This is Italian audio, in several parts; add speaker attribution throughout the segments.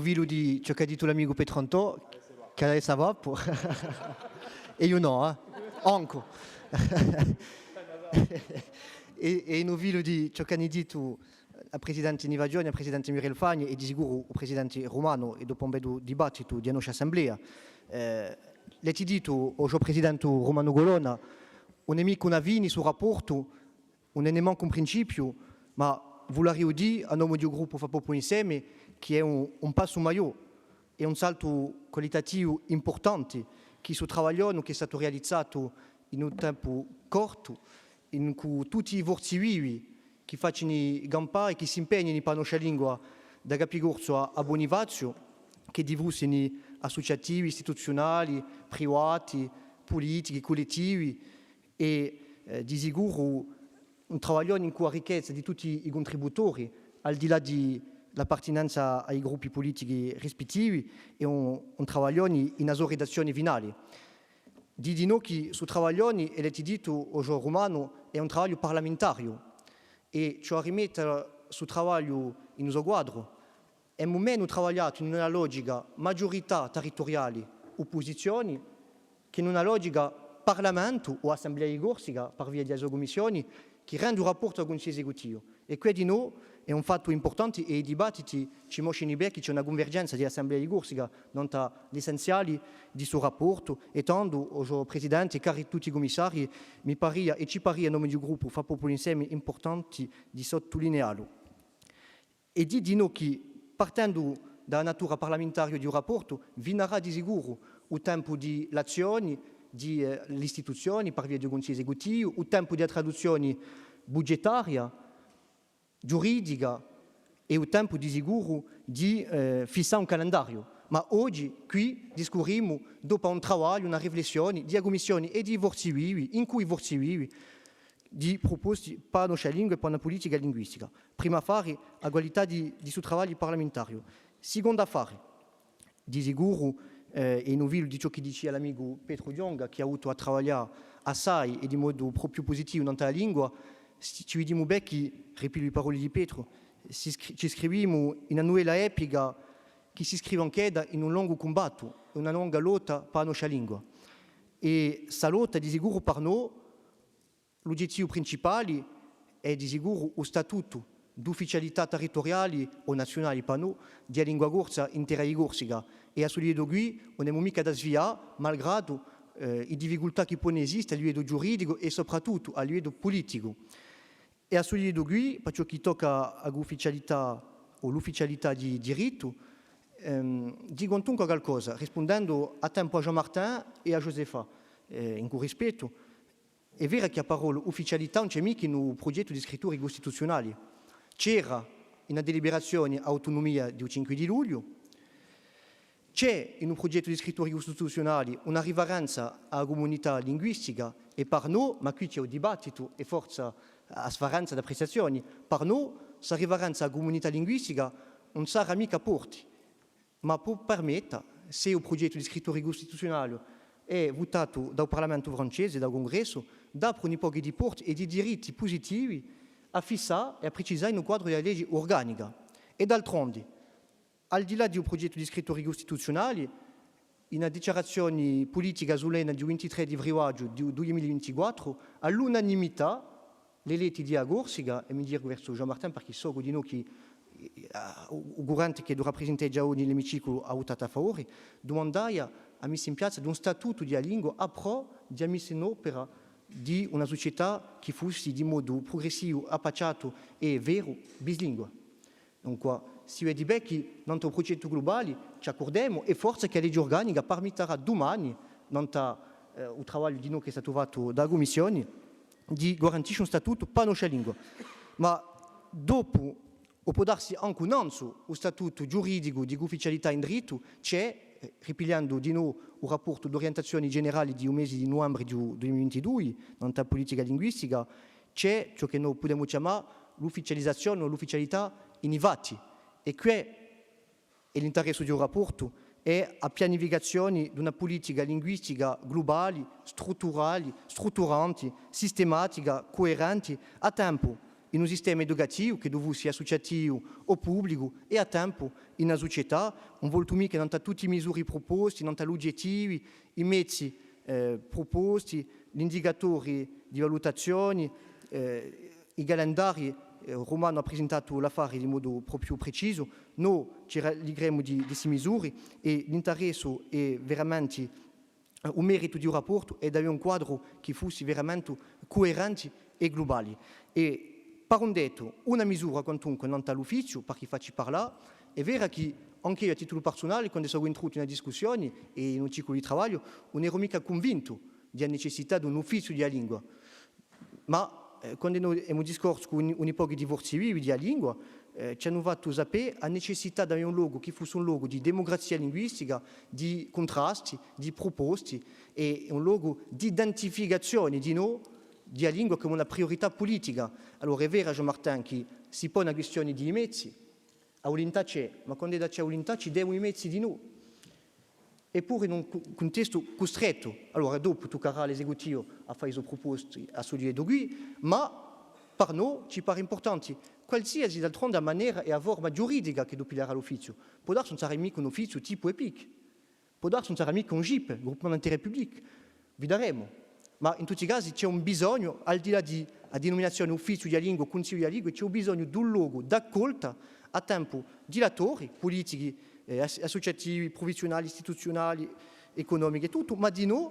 Speaker 1: Vilo di ciò che ha detto l'amico Petronto, che adesso va e io no, anche. E no vilo di ciò che hanno detto il presidente Nivagioni, il presidente Muriel Fagni e di sicuro il presidente Romano e dopo un bel dibattito di nostra assemblea. Le ti detto al presidente Romano Golona, un nemico non vini sul rapporto, un nemico un principio, ma volevo dire a nome del gruppo Fa Popolo Insieme che è un passo maggiore e un salto qualitativo importante che sul lavoro che è stato realizzato in un tempo corto, in cui tutti i forzi vivi che fanno gampare, che si impegnano per la nostra lingua da Capigorzo a Bonivazio, che divulgano associativi, istituzionali, privati, politici, collettivi e di sicuro un lavoro in cui la ricchezza di tutti i contributori, al di là della appartenenza ai gruppi politici rispettivi, è un lavoro in una sua redazione finale. Di noi che su lavoro, e l'avete detto oggi romano, è un lavoro parlamentario e ci rimette sul lavoro in uso quadro. È un momento lavorato in una logica maggiorità territoriali, opposizioni, che in una logica Parlamento o Assemblea di Corsica, per via delle commissioni, che rende il rapporto al Consiglio esecutivo. E qui di noi è un fatto importante e i dibattiti ci mostrano bene che c'è una convergenza dell'Assemblea di Corsica non tra gli essenziali di suo rapporto e tanto il Presidente e cari tutti i commissari mi pare e ci pare a nome del gruppo Fa Popolo Insieme importanti di sottolinearlo. E di noi che partendo dalla natura parlamentaria di un rapporto vinarà di sicuro il tempo di azioni delle istituzioni per via del Consiglio esecutivo, il tempo di traduzione budgetaria, giuridica e il tempo di sicuro di fissare un calendario. Ma oggi qui discorriamo dopo un lavoro, una riflessione di commissioni e di forzi vivi, in cui i forzi vivi di proposte per la nostra lingua e per la politica linguistica. Prima affare, la qualità di suo lavoro parlamentario. Seconda affare, di sicuro, e non vi di ciò che diceva l'amico Pietro Dionga, che ha avuto a lavorare assai e di modo proprio positivo nella lingua, ci vediamo bene che, ripeto le parole di Pietro, ci scriviamo in una nuova epica che si scrive anche in un lungo combatto, una lunga lotta per la nostra lingua. E questa lotta, di sicuro, per noi, l'obiettivo principale è di sicuro lo statuto d'ufficialità territoriali o nazionali per noi della lingua corsa intera di Corsica e a solito qui non è mica da sviare malgrado le difficoltà che possono esistere a livello giuridico e soprattutto a livello politico. E a solito qui, per ciò che tocca all'ufficialità o l'ufficialità di diritto, dico anche qualcosa, rispondendo a tempo a Jean-Martin e a Josefa, in cui rispetto, è vero che la parola ufficialità non c'è mica in un progetto di scrittura costituzionale. C'era una deliberazione autonomia del 5 di luglio, c'è in un progetto di scrittura costituzionale una riverenza alla comunità linguistica e per noi, ma qui c'è un dibattito e forza a sfaranza di appreciazioni, per noi questa riverenza alla comunità linguistica non sarà mica porti, ma può permettere, se il progetto di scrittura costituzionale è votato dal Parlamento francese, dal Congresso, d'apre un po' di porti e di diritti positivi a fissare e a precisare in un quadro della legge organica. E d'altronde, al di là di un progetto di scrittura costituzionale, in una dichiarazione politica solenne del 23 di febbraio del 2024, all'unanimità, le eletti di Corsica, e mi dico verso Jean-Martin perché so di noi che il governante che lo rappresenta già oggi nell'emiciclo ha votato a favore, domandava a messa in piazza di un statuto di lingua a pro di messa in opera di una società che fosse di modo progressivo, appacciato e vero, bislingua. Dunque, si vede bene che nel progetto globale ci accordiamo e forse che la legge organica permetterà domani, nel lavoro di noi che è stato fatto dalla Commissione, di garantire un statuto per la nostra lingua. Ma dopo, o può darsi anche un anno, lo statuto giuridico di ufficialità in diritto c'è, ripigliando di nuovo il rapporto d'orientazione generale di un mese di novembre 2022, nella politica linguistica, c'è ciò che noi possiamo chiamare l'ufficializzazione o l'ufficialità in fatti. E qui è l'interesse di un rapporto, è la pianificazione di una politica linguistica globale, strutturale, strutturante, sistematica, coerente, a tempo in un sistema educativo che dove sia associativo o pubblico e a tempo in una società, non volto mica non tutte le misure proposte, non gli obiettivi, i mezzi proposti, gli indicatori di valutazione, i calendari. Romano ha presentato l'affare in modo proprio preciso, noi ci rallegremo di queste misure e l'interesse è veramente un merito di un rapporto è di avere un quadro che fosse veramente coerente e globale. E per un detto, una misura quantunque non all'ufficio, per chi faccia parlare, è vero che anche io a titolo personale, quando sono entrato in una discussione e in un ciclo di lavoro, non ero mica convinto della necessità di un ufficio di lingua. Ma quando noi abbiamo discorso con un po' di divorzi vivi di lingua, ci hanno fatto sapere la necessità di avere un logo che fosse un logo di democrazia linguistica, di contrasti, di proposte e un logo di identificazione di noi, di lingua come una priorità politica. Allora è vero, Jean-Martin, che si pone una questione di mezzi, la volontà c'è, ma quando c'è la volontà ci devono i mezzi di noi. Eppure in un contesto costretto, allora dopo toccherà all'esecutivo a fare le proposte a solide d'oggi, ma per noi ci pare importante qualsiasi d'altronde maniera e a forma giuridica che dopilerà l'ufficio. Può darsi non sarà mica un ufficio tipo EPIC, può darsi non sarà mica un GIP, Gruppo d'Intérêt Public, vi daremo. Ma in tutti i casi c'è un bisogno, al di là di denominazione ufficio di lingua, consiglio di lingua, c'è un bisogno di un logo d'accolta a tempo di attori politici, associativi, professionali, istituzionali, economici e tutto, ma di noi,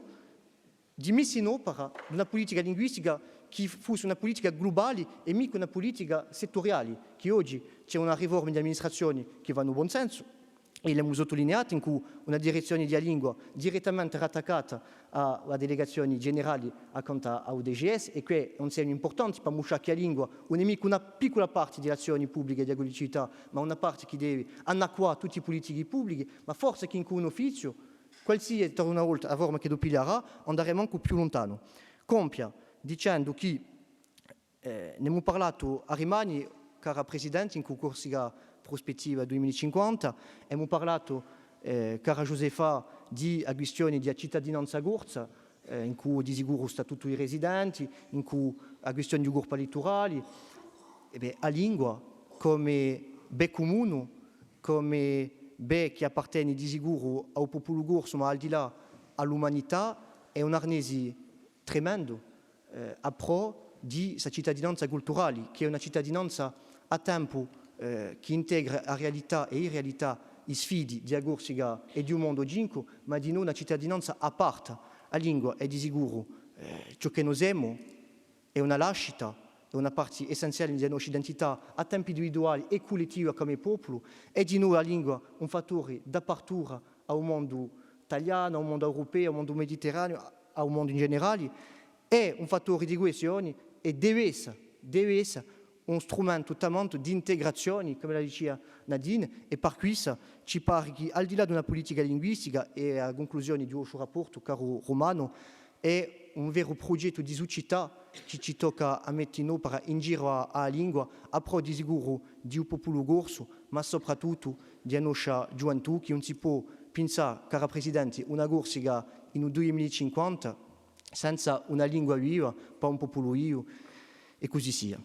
Speaker 1: di messi in opera una politica linguistica che fosse una politica globale e mica una politica settoriale, che oggi c'è una riforma di amministrazione che va nel buon senso, e l'abbiamo sottolineato in cui una direzione di lingua direttamente rattacata alla delegazione generale accanto a UDGS e che è un segno importante per mostrare che la lingua non è mica una piccola parte delle azioni pubbliche di agricoltura, ma una parte che deve annacquare tutte le politiche pubbliche, ma forse che in un ufficio, qualsiasi una volta la forma che dopilerà, andremo anche più lontano. Compia dicendo che ne abbiamo parlato a Rimani, cara Presidente, in cui corsiga prospettiva 2050, abbiamo parlato, cara Josefa, di questioni di cittadinanza corsa, in cui di sicuro statuto i residenti, in cui a questioni di gruppi elettorali, a lingua come be comune, come be che appartiene di sicuro al popolo corso, ma al di là all'umanità, è un arnesi tremendo a pro di questa cittadinanza culturale, che è una cittadinanza a tempo che integra la realtà e irrealità, i sfidi di agorsiga e di un mondo ginco, ma di noi una cittadinanza a parte. La lingua è di sicuro ciò che noi siamo, è una lascita, è una parte essenziale della nostra identità a tempo individuali e collettivi come popolo, è di noi la lingua un fattore d'apertura a un mondo italiano, a un mondo europeo, a un mondo mediterraneo, a un mondo in generale, è un fattore di coesione e deve essere un strumento totalmente di integrazione, come la diceva Nadine, e per questo ci pare che al di là di una politica linguistica e a conclusione di questo rapporto, caro Romano, è un vero progetto di società che ci tocca a mettere in opera in giro alla lingua, a pro di sicuro di un popolo corso, ma soprattutto di una nostra gioventù che non si può pensare, cara Presidente, una corsica in un 2050 senza una lingua viva, per un popolo vivo, e così sia.